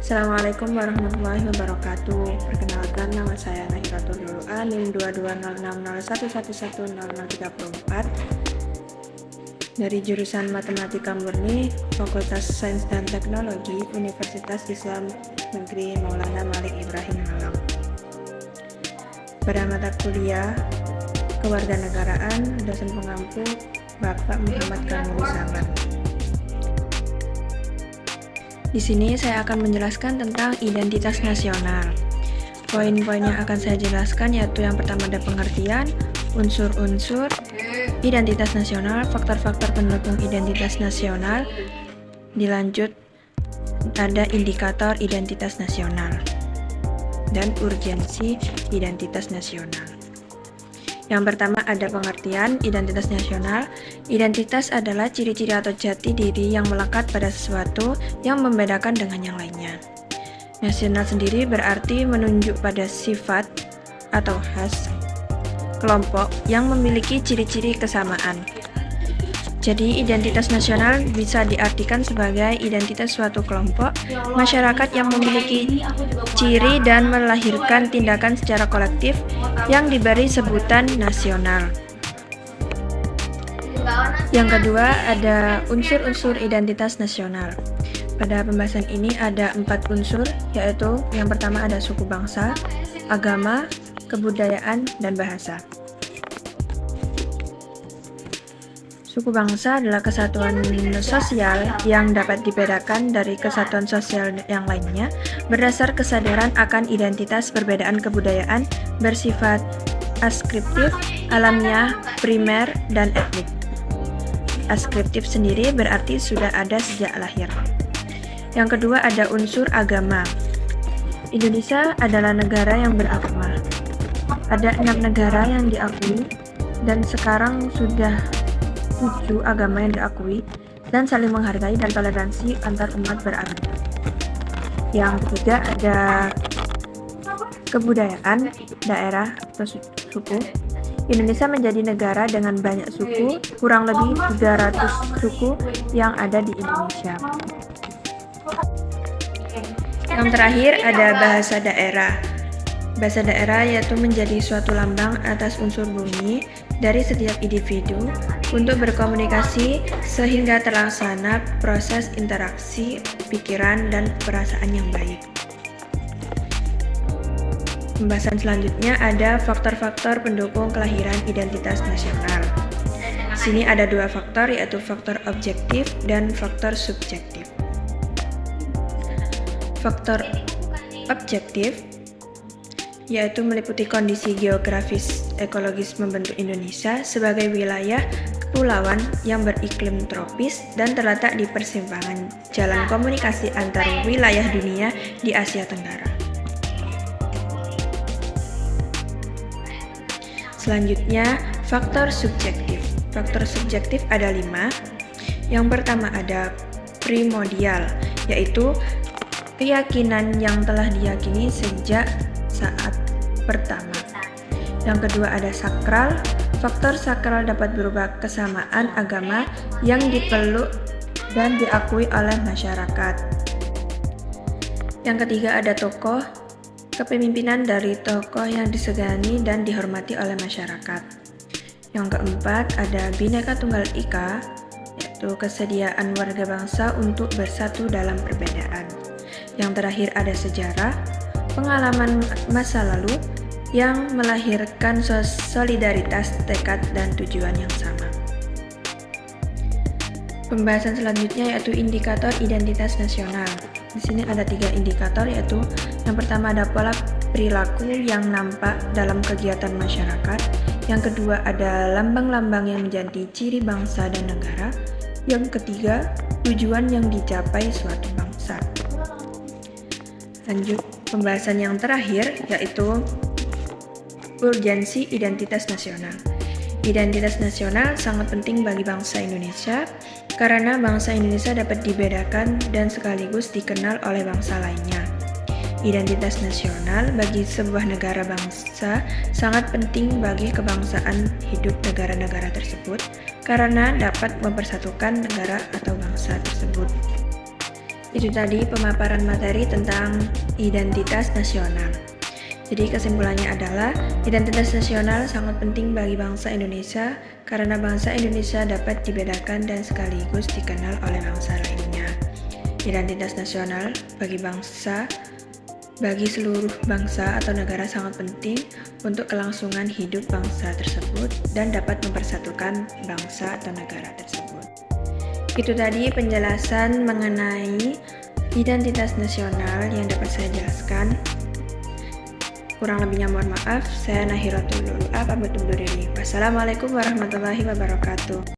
Assalamualaikum warahmatullahi wabarakatuh. Perkenalkan, nama saya Nahiratul Lulu'a, NIM 220601110034 dari jurusan Matematika Murni, Fakultas Sains dan Teknologi, Universitas Islam Negeri Maulana Malik Ibrahim Malang. Pada mata kuliah Kewarganegaraan, dosen pengampu Bapak Muhammad Kamil Zaman. Di sini saya akan menjelaskan tentang identitas nasional. Poin-poin yang akan saya jelaskan yaitu yang pertama ada pengertian, unsur-unsur identitas nasional, faktor-faktor pendukung identitas nasional, dilanjut ada indikator identitas nasional, dan urgensi identitas nasional. Yang pertama ada pengertian identitas nasional. Identitas adalah ciri-ciri atau jati diri yang melekat pada sesuatu yang membedakan dengan yang lainnya. Nasional sendiri berarti menunjuk pada sifat atau khas kelompok yang memiliki ciri-ciri kesamaan. Jadi, identitas nasional bisa diartikan sebagai identitas suatu kelompok masyarakat yang memiliki ciri dan melahirkan tindakan secara kolektif yang diberi sebutan nasional. Yang kedua, ada unsur-unsur identitas nasional. Pada pembahasan ini ada 4 unsur, yaitu yang pertama ada suku bangsa, agama, kebudayaan, dan bahasa. Suku bangsa adalah kesatuan sosial yang dapat dibedakan dari kesatuan sosial yang lainnya berdasar kesadaran akan identitas perbedaan kebudayaan bersifat askriptif, alamiah, primer, dan etnik. Askriptif sendiri berarti sudah ada sejak lahir. Yang kedua ada unsur agama. Indonesia adalah negara yang beragama. Ada 6 negara yang diakui dan sekarang sudah 7 agama yang diakui dan saling menghargai dan toleransi antar umat beragama. Yang ketiga ada kebudayaan daerah atau suku. Indonesia menjadi negara dengan banyak suku, kurang lebih 300 suku yang ada di Indonesia. Yang terakhir ada bahasa daerah. Bahasa daerah yaitu menjadi suatu lambang atas unsur bumi dari setiap individu untuk berkomunikasi sehingga terlaksana proses interaksi pikiran dan perasaan yang baik. Pembahasan selanjutnya ada faktor-faktor pendukung kelahiran identitas nasional. Di sini ada 2 faktor, yaitu faktor objektif dan faktor subjektif. Faktor objektif yaitu meliputi kondisi geografis ekologis membentuk Indonesia sebagai wilayah kepulauan yang beriklim tropis dan terletak di persimpangan jalan komunikasi antar wilayah dunia di Asia Tenggara. Selanjutnya, faktor subjektif. Faktor subjektif ada 5. Yang pertama ada primordial, yaitu keyakinan yang telah diyakini sejak saat pertama. Yang kedua ada sakral. Faktor sakral dapat berupa kesamaan agama yang dipeluk dan diakui oleh masyarakat. Yang ketiga ada tokoh. Kepemimpinan dari tokoh yang disegani dan dihormati oleh masyarakat. Yang keempat ada Bhinneka Tunggal Ika, yaitu kesediaan warga bangsa untuk bersatu dalam perbedaan. Yang terakhir ada sejarah, pengalaman masa lalu yang melahirkan solidaritas, tekad, dan tujuan yang sama. Pembahasan selanjutnya yaitu indikator identitas nasional. Di sini ada 3 indikator, yaitu yang pertama ada pola perilaku yang nampak dalam kegiatan masyarakat. Yang kedua ada lambang-lambang yang menjadi ciri bangsa dan negara. Yang ketiga, tujuan yang dicapai suatu bangsa. Lanjut, pembahasan yang terakhir yaitu urgensi identitas nasional. Identitas nasional sangat penting bagi bangsa Indonesia karena bangsa Indonesia dapat dibedakan dan sekaligus dikenal oleh bangsa lainnya. Identitas nasional bagi sebuah negara bangsa sangat penting bagi kebangsaan hidup negara-negara tersebut karena dapat mempersatukan negara atau bangsa tersebut. Itu tadi pemaparan materi tentang identitas nasional. Jadi kesimpulannya adalah identitas nasional sangat penting bagi bangsa Indonesia karena bangsa Indonesia dapat dibedakan dan sekaligus dikenal oleh bangsa lainnya. Identitas nasional bagi seluruh bangsa atau negara sangat penting untuk kelangsungan hidup bangsa tersebut dan dapat mempersatukan bangsa atau negara tersebut. Itu tadi penjelasan mengenai identitas nasional yang dapat saya jelaskan. Kurang lebihnya mohon maaf. Saya Nahiratul Lulu'ah pamit undur diri. Wassalamualaikum warahmatullahi wabarakatuh.